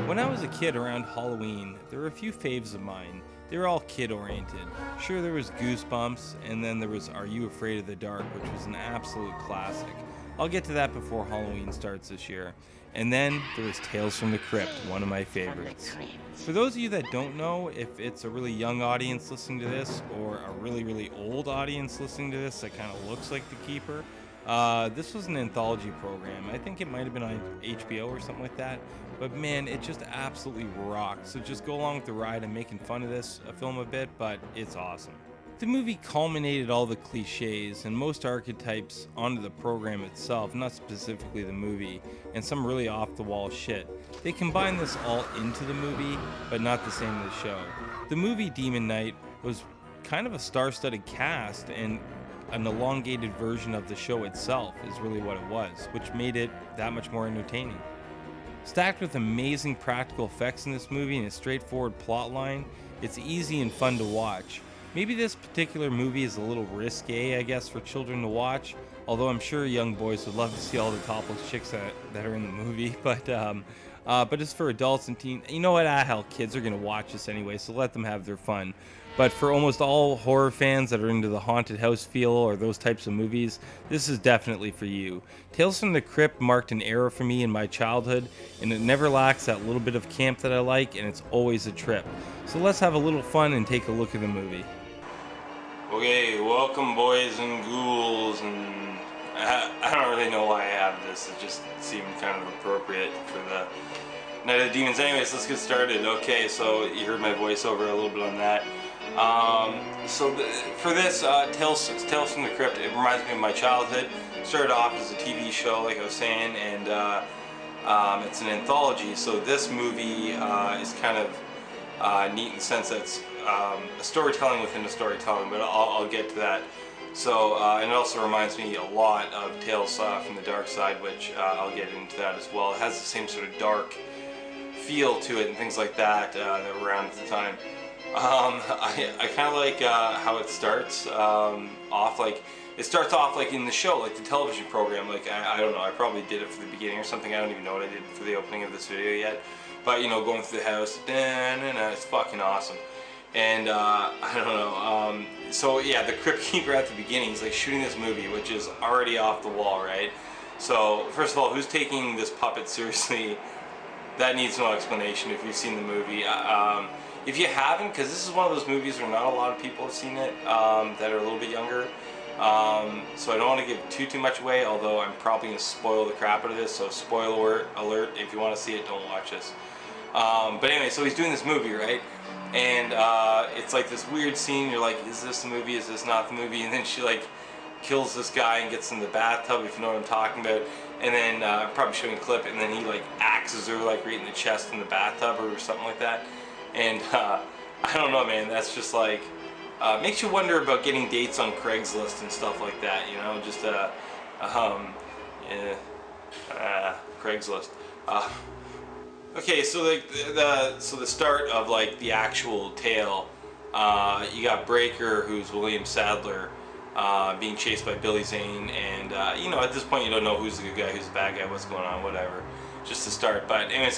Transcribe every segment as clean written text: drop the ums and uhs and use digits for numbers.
When I was a kid around Halloween, there were a few faves of mine. They were all kid-oriented. Sure, there was Goosebumps, and then there was Are You Afraid of the Dark, which was an absolute classic. I'll get to that before Halloween starts this year. And then there was Tales from the Crypt, one of my favorites. For those of you that don't know, if it's a really young audience listening to this, or a really old audience listening to this that kind of looks like The Keeper, this was an anthology program. I think it might have been on HBO or something like that. But man, it just absolutely rocks. So just go along with the ride. I'm making fun of this film a bit, but it's awesome. The movie culminated all the cliches and most archetypes onto the program itself, not specifically the movie, and some really off-the-wall shit. They combined this all into the movie, but not the same as the show. The movie Demon Knight was kind of a star-studded cast, and an elongated version of the show itself is really what it was, which made it that much more entertaining. Stacked with amazing practical effects in this movie and a straightforward plot line, it's easy and fun to watch. Maybe this particular movie is a little risque, I guess, for children to watch, although I'm sure young boys would love to see all the topless chicks that are in the movie, but it's for adults and teens. You know what? Hell, kids are going to watch this anyway, so let them have their fun. But for almost all horror fans that are into the haunted house feel or those types of movies, this is definitely for you. Tales from the Crypt marked an era for me in my childhood, and it never lacks that little bit of camp that I like, and it's always a trip. So let's have a little fun and take a look at the movie. Okay, welcome boys and ghouls, and I don't really know why I have this. It just seemed kind of appropriate for the Night of the Demons. Anyways, let's get started. Okay, so you heard my voiceover a little bit on that. For this Tales from the Crypt, it reminds me of my childhood. It started off as a TV show, like I was saying, and it's an anthology. So this movie is kind of neat in the sense that it's a storytelling within a storytelling, but I'll get to that. So, and it also reminds me a lot of Tales from the Dark Side, which I'll get into that as well. It has the same sort of dark feel to it and things like that that were around at the time. I kind of like how it starts off. Like, it starts off like in the show, like the television program. Like, I don't know, I probably did it for the beginning or something. I don't even know what I did for the opening of this video yet. But, you know, going through the house, it's fucking awesome. And I don't know, so yeah, the Crypt Keeper at the beginning is like shooting this movie, which is already off the wall, right? So, first of all, who's taking this puppet seriously? That needs no explanation if you've seen the movie. If you haven't, because this is one of those movies where not a lot of people have seen it that are a little bit younger, so I don't want to give too much away, although I'm probably going to spoil the crap out of this, so spoiler alert, if you want to see it, don't watch this. But anyway, so he's doing this movie, right? And it's like this weird scene, you're like, is this the movie, is this not the movie? And then she like kills this guy and gets in the bathtub, if you know what I'm talking about. And then, I'm probably showing a clip, and then he like axes her like right in the chest in the bathtub or something like that. And I don't know, man, that's just like, makes you wonder about getting dates on Craigslist and stuff like that, you know, just Craigslist. Okay, so the start of like the actual tale, you got Breaker, who's William Sadler, being chased by Billy Zane, and you know, at this point you don't know who's the good guy, who's the bad guy, what's going on, whatever, just to start. But anyways,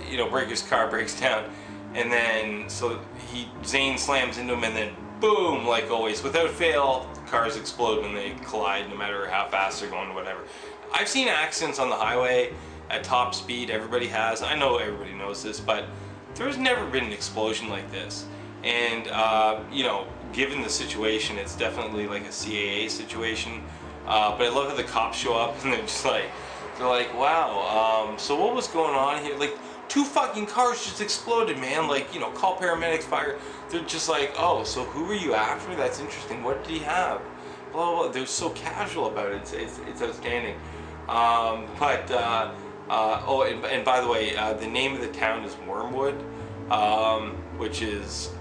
you know, Breaker's car breaks down, and then so Zane slams into him, and then boom, like always, without fail, cars explode when they collide, no matter how fast they're going or whatever. I've seen accidents on the highway at top speed, everybody has. I know everybody knows this, but there's never been an explosion like this. And, you know, given the situation, it's definitely like a CAA situation. But I love how the cops show up and they're like, wow, so what was going on here? Like, 2 fucking cars just exploded, man. Like, you know, call paramedics, fire. They're just like, oh, so who were you after? That's interesting. What did he have? Blah, blah, blah. They're so casual about it. It's outstanding. Oh, and by the way, the name of the town is Wormwood, which is,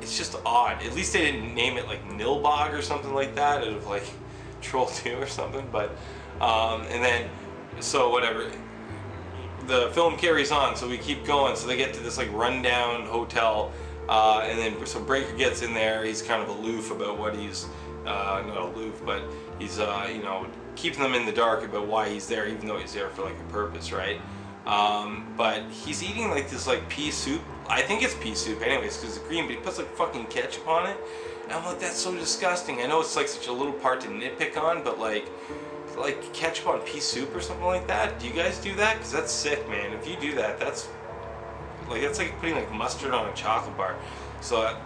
it's just odd. At least they didn't name it like Nilbog or something like that, out of like Troll 2 or something, but, and then, so whatever, the film carries on, so we keep going, so they get to this like rundown hotel, and then, so Breaker gets in there, he's kind of aloof about what he's, not aloof, but he's, you know, keeping them in the dark about why he's there, even though he's there for like a purpose, right? But he's eating like this like pea soup. I think it's pea soup anyways because it's green, but he puts like fucking ketchup on it. And I'm like, that's so disgusting. I know it's like such a little part to nitpick on, but like ketchup on pea soup or something like that. Do you guys do that? Because that's sick, man. If you do that, that's like putting like mustard on a chocolate bar. So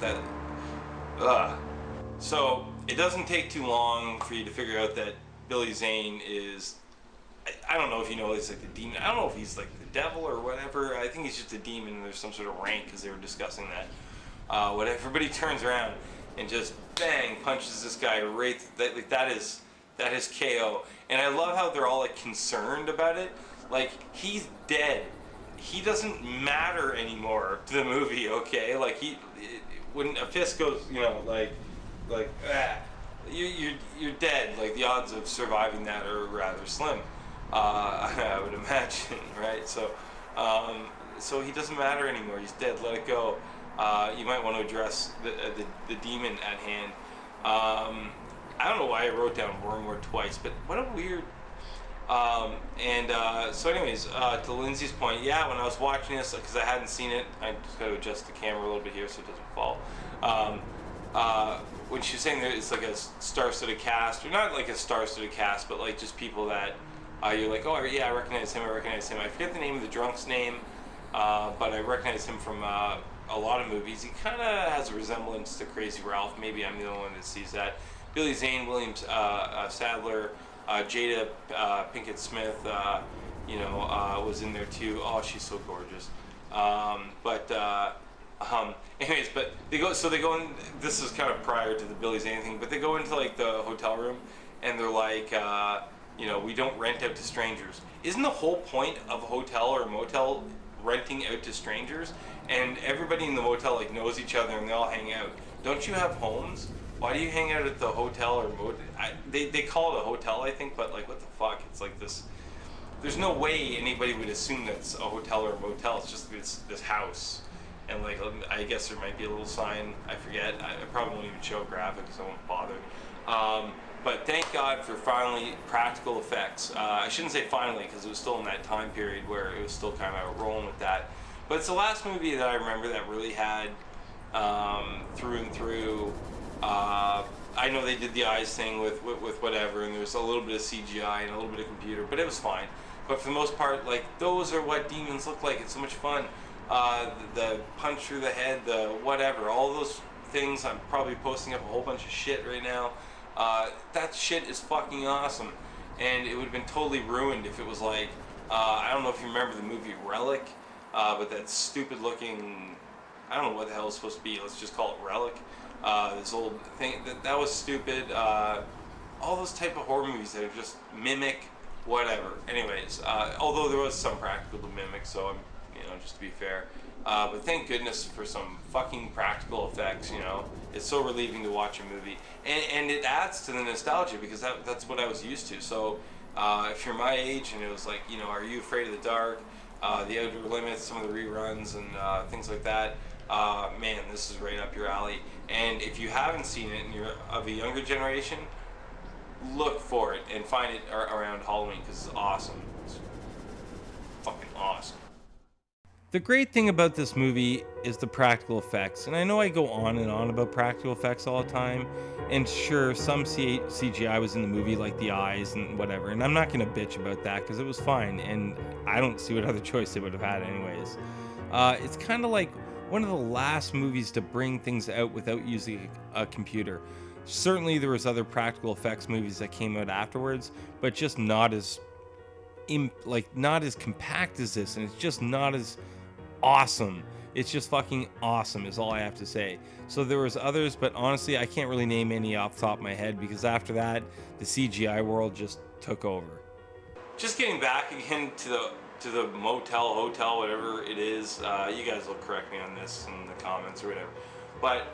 so it doesn't take too long for you to figure out that Billy Zane is, I don't know if you know, he's like the demon. I don't know if he's like the devil or whatever. I think he's just a demon and there's some sort of rank because they were discussing that. Whatever. Everybody turns around and just bang punches this guy right. That is KO. And I love how they're all like concerned about it. Like he's dead. He doesn't matter anymore to the movie. Okay, like when a fist goes, you know, you're dead. Like the odds of surviving that are rather slim. I would imagine, right? So he doesn't matter anymore. He's dead. Let it go. You might want to address the demon at hand. I don't know why I wrote down Wormwood twice, but what a weird. So anyways, to Lindsay's point, yeah, when I was watching this, because I hadn't seen it, I just got to adjust the camera a little bit here so it doesn't fall. When she was saying that it's like a star-studded cast, or not like a star-studded cast, but like just people that you're like, oh yeah, I recognize him. I forget the name of the drunk's name, but I recognize him from a lot of movies. He kind of has a resemblance to Crazy Ralph. Maybe I'm the only one that sees that. Billy Zane, William Sadler, Jada Pinkett Smith, was in there too. Oh, she's so gorgeous. Anyways, but they go in. This is kind of prior to the Billy Zane thing, but they go into like the hotel room, and they're like, we don't rent out to strangers. Isn't the whole point of a hotel or a motel renting out to strangers? And everybody in the motel like knows each other and they all hang out. Don't you have homes? Why do you hang out at the hotel or motel? They call it a hotel, I think, but like, what the fuck? It's like this. There's no way anybody would assume that's a hotel or a motel. It's just this house. And like, I guess there might be a little sign. I forget. I probably won't even show graphics. I won't bother. But thank God for finally practical effects. I shouldn't say finally because it was still in that time period where it was still kind of rolling with that. But it's the last movie that I remember that really had through and through. I know they did the eyes thing with whatever, and there was a little bit of CGI and a little bit of computer, but it was fine. But for the most part, like, those are what demons look like. It's so much fun. The punch through the head, the whatever, all those things. I'm probably posting up a whole bunch of shit right now. That shit is fucking awesome, and it would have been totally ruined if it was like, I don't know if you remember the movie Relic, but that stupid looking, I don't know what the hell it's supposed to be, let's just call it Relic. This old thing, that was stupid. All those type of horror movies that are just mimic whatever. Anyways, although there was some practical to mimic, so I'm, just to be fair. But thank goodness for some fucking practical effects, It's so relieving to watch a movie. And it adds to the nostalgia because that's what I was used to. So if you're my age and it was like, Are You Afraid of the Dark? The Outer Limits, some of the reruns and things like that. Man, this is right up your alley. And if you haven't seen it and you're of a younger generation, look for it and find it around Halloween because it's awesome. It's fucking awesome. The great thing about this movie is the practical effects. And I know I go on and on about practical effects all the time. And sure, some CGI was in the movie, like the eyes and whatever. And I'm not going to bitch about that because it was fine. And I don't see what other choice they would have had anyways. It's kind of like one of the last movies to bring things out without using a computer. Certainly there was other practical effects movies that came out afterwards, but just not as compact as this, and it's just not as awesome. It's just fucking awesome is all I have to say. So there was others, but honestly I can't really name any off the top of my head because after that the CGI world just took over. Just getting back again to the motel, hotel, whatever it is, you guys will correct me on this in the comments or whatever. But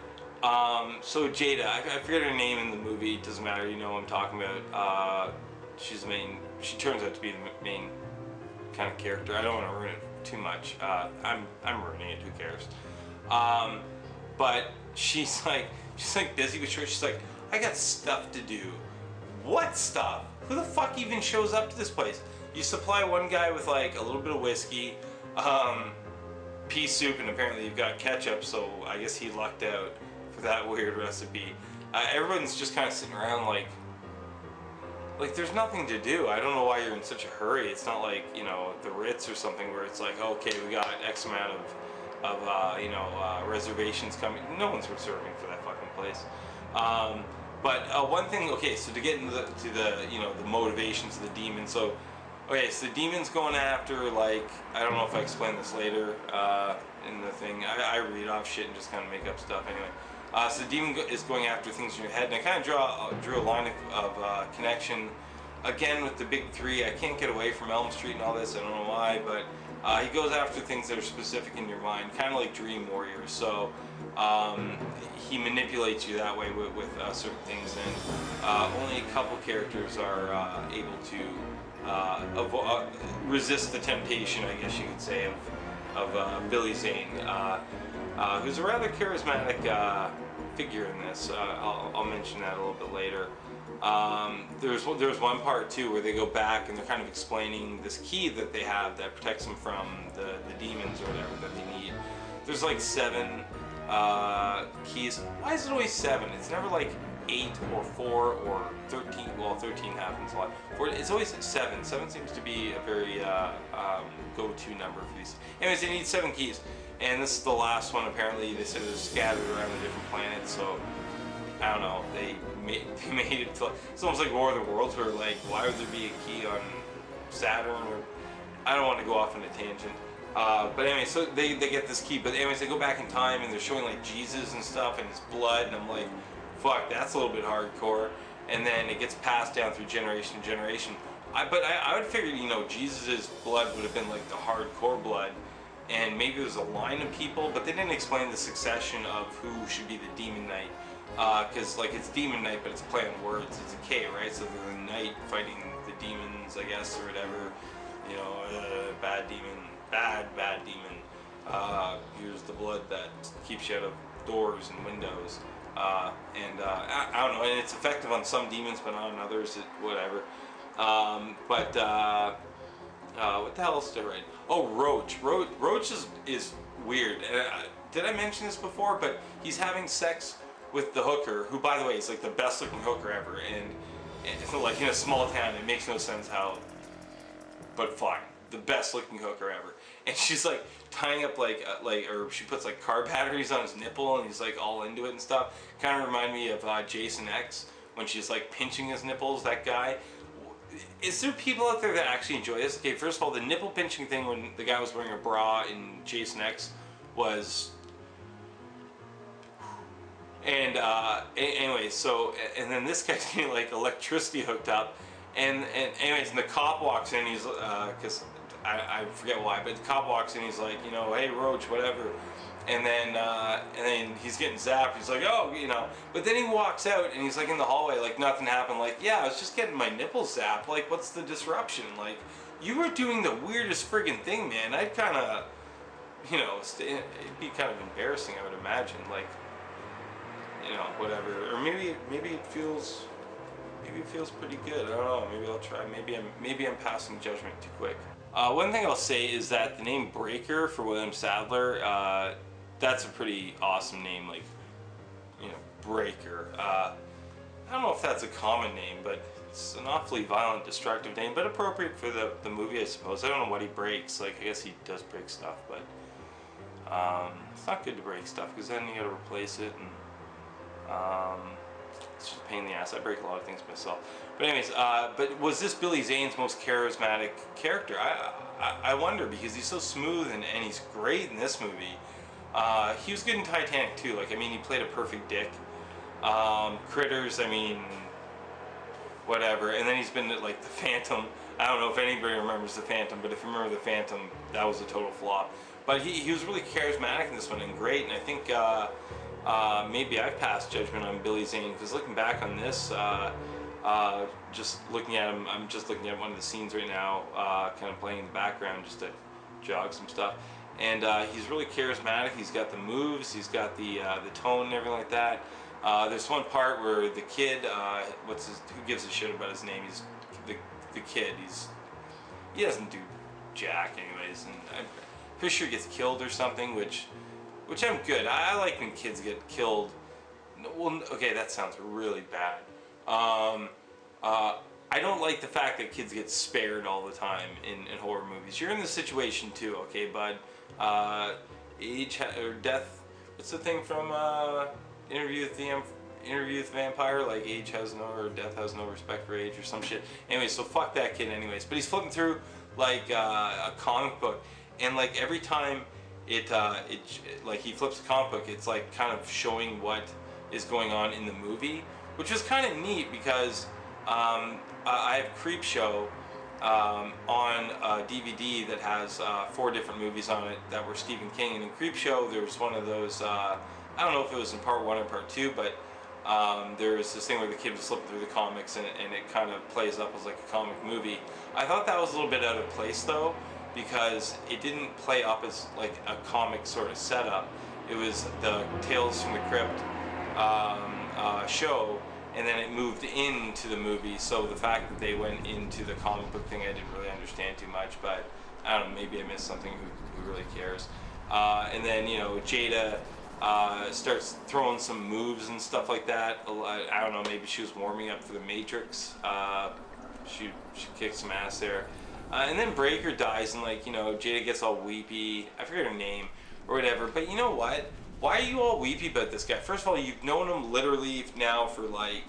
so Jada, I forget her name in the movie, it doesn't matter, what I'm talking about. She's the main, she turns out to be the main kind of character. I don't want to ruin it too much. I'm ruining it, who cares? But she's like busy with church. She's like, I got stuff to do. What stuff? Who the fuck even shows up to this place? You supply one guy with like a little bit of whiskey, pea soup, and apparently you've got ketchup, so I guess he lucked out for that weird recipe. Everyone's just kind of sitting around like there's nothing to do. I don't know why you're in such a hurry. It's not like, you know, the Ritz or something where it's like, okay, we got X amount of reservations coming. No one's reserving for that fucking place. But one thing, okay, so to get into the motivations of the demon. So, okay, so the demon's going after, like, I don't know if I explained this later in the thing. I read off shit and just kind of make up stuff anyway. So the demon is going after things in your head, and I kind of drew a line of connection again with the big three. I can't get away from Elm Street and all this. I don't know why, but he goes after things that are specific in your mind, kind of like Dream Warriors. So he manipulates you that way with certain things, and only a couple characters are able to resist the temptation, I guess you could say, of Billy Zane, who's a rather charismatic figure in this. I'll mention that a little bit later. There's one part too where they go back and they're kind of explaining this key that they have that protects them from the demons or whatever that they need. There's like 7 keys. Why is it always 7? It's never like 8 or 4 or 13. Well, 13 happens a lot. It's always 7. 7 seems to be a very go-to number for these. Anyways, they need 7 keys, and this is the last one. Apparently, they said it was scattered around the different planets. So I don't know. They made it. It's almost like War of the Worlds, where like, why would there be a key on Saturn? Or I don't want to go off on a tangent. But anyway, so they get this key. But anyways, they go back in time and they're showing like Jesus and stuff and his blood, and I'm like, fuck, that's a little bit hardcore. And then it gets passed down through generation to generation. But I would figure, you know, Jesus' blood would have been like the hardcore blood, and maybe there's a line of people, but they didn't explain the succession of who should be the Demon Knight. Because like it's Demon Knight, but it's a play on words. It's a K, right? So they're the knight fighting the demons, I guess, or whatever. You know, bad demon, bad demon. Here's the blood that keeps you out of doors and windows. I don't know, and it's effective on some demons, but not on others. Whatever. What the hell else did I write? Oh, Roach. Roach is weird. Did I mention this before? But he's having sex with the hooker, who, by the way, is like the best looking hooker ever, and like in a small town, it makes no sense how, but fine, the best looking hooker ever. And she's like tying up or she puts like car batteries on his nipple, and he's like all into it and stuff. Kind of remind me of Jason X when she's like pinching his nipples. That guy. Is there people out there that actually enjoy this? Okay, first of all, the nipple pinching thing when the guy was wearing a bra in Jason X was. And anyway, so, and then this guy's getting like electricity hooked up, and anyways, and the cop walks in, he's, cause I forget why, but the cop walks in, he's like, you know, hey Roach, whatever, and then he's getting zapped, he's like, oh, you know, but then he walks out, and he's like in the hallway, like nothing happened, like, yeah, I was just getting my nipples zapped, like, what's the disruption, like, you were doing the weirdest friggin' thing, man. I'd kinda, you know, it'd be kind of embarrassing, I would imagine, like, you know, whatever, or maybe it feels pretty good. I don't know. Maybe I'll try. Maybe I'm passing judgment too quick. One thing I'll say is that the name Breaker for William Sadler, that's a pretty awesome name. Like, you know, Breaker. I don't know if that's a common name, but it's an awfully violent, destructive name, but appropriate for the movie, I suppose. I don't know what he breaks. Like, I guess he does break stuff, but it's not good to break stuff because then you got to replace it and. It's just a pain in the ass. I break a lot of things myself. But anyways, but was this Billy Zane's most charismatic character? I wonder, because he's so smooth and he's great in this movie. He was good in Titanic too. Like, I mean, he played a perfect dick. Critters, I mean, whatever. And then he's been like the Phantom. I don't know if anybody remembers the Phantom, but if you remember the Phantom, that was a total flop. But he was really charismatic in this one and great. And I think maybe I've passed judgment on Billy Zane, because looking back on this, just looking at him, I'm just looking at one of the scenes right now, kind of playing in the background just to jog some stuff. And he's really charismatic. He's got the moves, he's got the tone and everything like that. There's one part where the kid, who gives a shit about his name? He's the kid. he doesn't do jack anyways, and I'm pretty sure he gets killed or something, which I'm good. I like when kids get killed. Well, okay, that sounds really bad. Um, I don't like the fact that kids get spared all the time in horror movies. You're in this situation too, okay, bud? Age or death. What's the thing from Interview with the Vampire? Like age has no, or death has no respect for age or some shit. Anyway, so fuck that kid. Anyways, but he's flipping through like a comic book, and like every time it like he flips a comic book, it's like kind of showing what is going on in the movie, which is kind of neat because I have Creep Show on a DVD that has 4 different movies on it that were Stephen King. And in Creep Show, there was one of those, I don't know if it was in part 1 or part 2, but there was this thing where the kid was slipping through the comics and it kind of plays up as like a comic movie. I thought that was a little bit out of place though, because it didn't play up as like a comic sort of setup. It was the Tales from the Crypt show, and then it moved into the movie. So the fact that they went into the comic book thing, I didn't really understand too much, but I don't know, maybe I missed something. Who really cares? And then, you know, Jada starts throwing some moves and stuff like that. I don't know, maybe she was warming up for the Matrix. She kicked some ass there. And then Breaker dies, and like, you know, Jada gets all weepy. I forget her name or whatever, but you know what? Why are you all weepy about this guy? First of all, you've known him literally now for like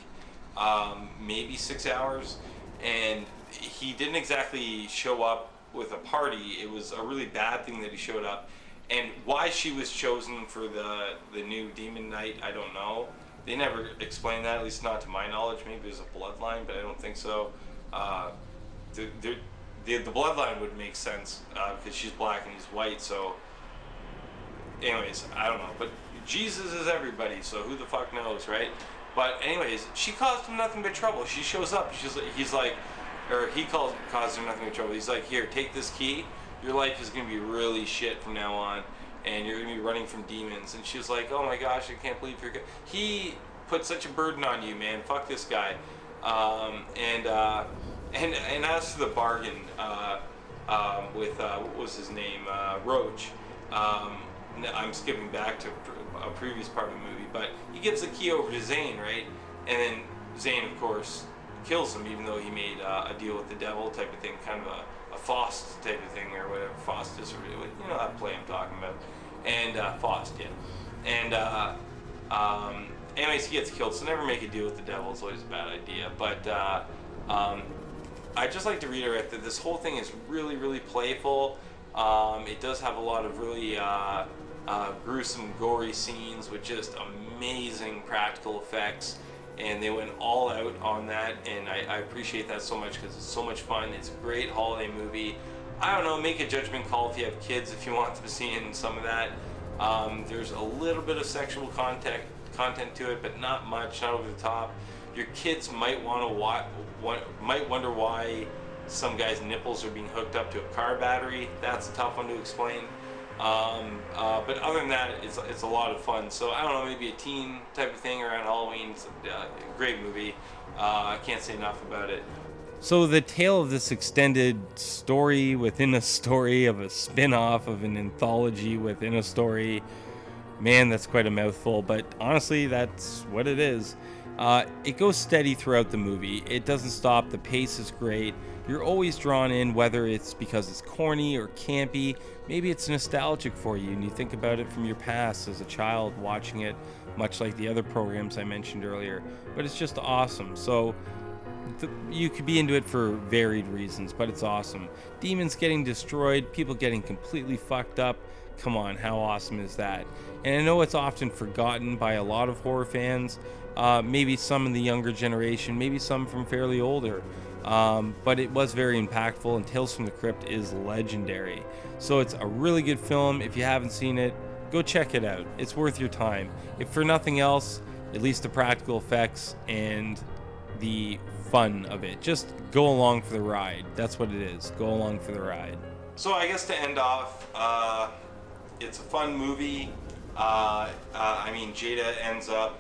maybe 6 hours, and he didn't exactly show up with a party. It was a really bad thing that he showed up. And why she was chosen for the new Demon Knight, I don't know. They never explained that, at least not to my knowledge. Maybe there's a bloodline, but I don't think so. The bloodline would make sense because she's black and he's white, so anyways, I don't know, but Jesus is everybody, so who the fuck knows, right? But anyways, she caused him nothing but trouble. She shows up, he's like, or he caused him nothing but trouble. He's like, here, take this key. Your life is gonna be really shit from now on, and you're gonna be running from demons. And she was like, oh my gosh, I can't believe you're. He put such a burden on you, man. Fuck this guy. And as for the bargain with what was his name, Roach. I'm skipping back to a previous part of the movie, but he gives the key over to Zane, right? And then Zane, of course, kills him, even though he made a deal with the devil type of thing, kind of a Faust type of thing, or whatever Faust is, or you know that play I'm talking about. And Faust, yeah. And anyways, he gets killed, so never make a deal with the devil. It's always a bad idea. But I'd just like to reiterate that this whole thing is really, really playful. It does have a lot of really gruesome, gory scenes with just amazing practical effects, and they went all out on that, and I appreciate that so much because it's so much fun. It's a great holiday movie. I don't know, make a judgment call if you have kids, if you want them seeing some of that. There's a little bit of sexual content to it, but not much, not over the top. Your kids might might wonder why some guy's nipples are being hooked up to a car battery. That's a tough one to explain. But other than that, it's a lot of fun. So I don't know, maybe a teen type of thing around Halloween. It's a great movie. I can't say enough about it. So the tale of this extended story within a story of a spin-off of an anthology within a story, man, that's quite a mouthful, but honestly, that's what it is. It goes steady throughout the movie. It doesn't stop. The pace is great. You're always drawn in, whether it's because it's corny or campy. Maybe it's nostalgic for you, and you think about it from your past as a child watching it, much like the other programs I mentioned earlier. But it's just awesome. So you could be into it for varied reasons, but it's awesome. Demons getting destroyed, people getting completely fucked up. Come on, how awesome is that? And I know it's often forgotten by a lot of horror fans, maybe some in the younger generation, maybe some from fairly older. But it was very impactful, and Tales from the Crypt is legendary. So it's a really good film. If you haven't seen it, go check it out. It's worth your time. If for nothing else, at least the practical effects and the fun of it. Just go along for the ride. That's what it is. Go along for the ride. So I guess to end off, it's a fun movie. I mean, Jada ends up,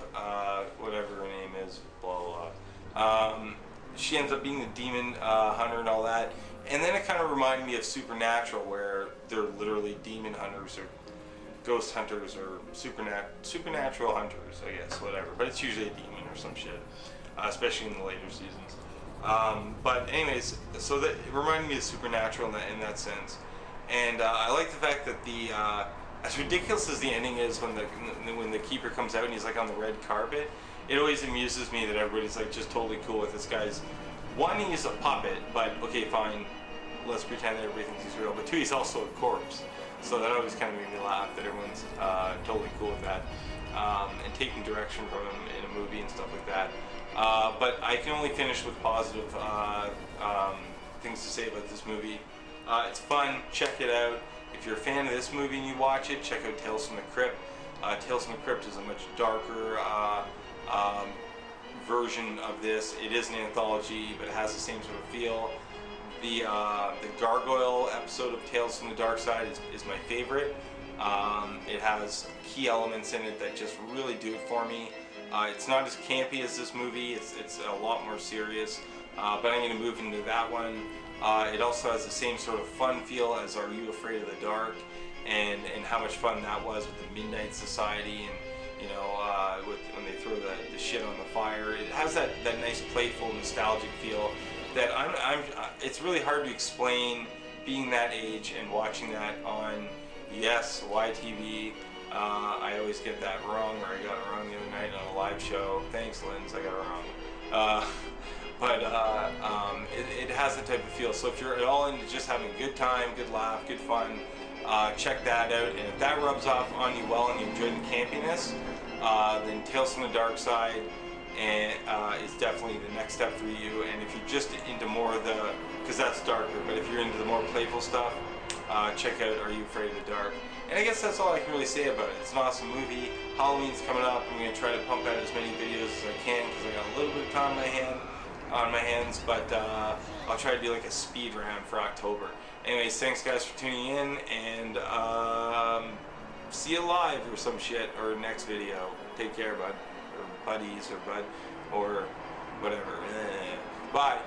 whatever her name is, blah, blah, blah. She ends up being the demon hunter and all that. And then it kind of reminded me of Supernatural, where they're literally demon hunters or ghost hunters or supernatural hunters, I guess, whatever. But it's usually a demon or some shit, especially in the later seasons. But anyways, so that it reminded me of Supernatural in that sense. And I like the fact that the as ridiculous as the ending is when the keeper comes out and he's like on the red carpet, it always amuses me that everybody's like just totally cool with this guy's. One, he's a puppet, but okay, fine, let's pretend that everybody thinks he's real. But two, he's also a corpse, so that always kind of made me laugh that everyone's totally cool with that and taking direction from him in a movie and stuff like that. But I can only finish with positive things to say about this movie. It's fun. Check it out. If you're a fan of this movie and you watch it, check out Tales from the Crypt. Tales from the Crypt is a much darker version of this. It is an anthology, but it has the same sort of feel. The Gargoyle episode of Tales from the Dark Side is my favorite. It has key elements in it that just really do it for me. It's not as campy as this movie. It's a lot more serious. But I'm going to move into that one. It also has the same sort of fun feel as Are You Afraid of the Dark, and how much fun that was with the Midnight Society, and you know, when they throw the shit on the fire. It has that nice playful nostalgic feel that it's really hard to explain being that age and watching that on, yes, YTV. I always get that wrong, or I got it wrong the other night on a live show. Thanks, Linz, I got it wrong. But it has that type of feel. So if you're at all into just having a good time, good laugh, good fun, check that out. And if that rubs off on you well and you enjoy the campiness, then Tales from the Dark Side is definitely the next step for you. And if you're just into more of the, because that's darker, but if you're into the more playful stuff, check out Are You Afraid of the Dark? And I guess that's all I can really say about it. It's an awesome movie. Halloween's coming up. I'm going to try to pump out as many videos as I can because I got a little bit of time on my hands, but I'll try to do like a speed round for October. Anyways, thanks guys for tuning in, and see you live or some shit, or next video. Take care, bud, or buddies, or bud, or whatever. Bye.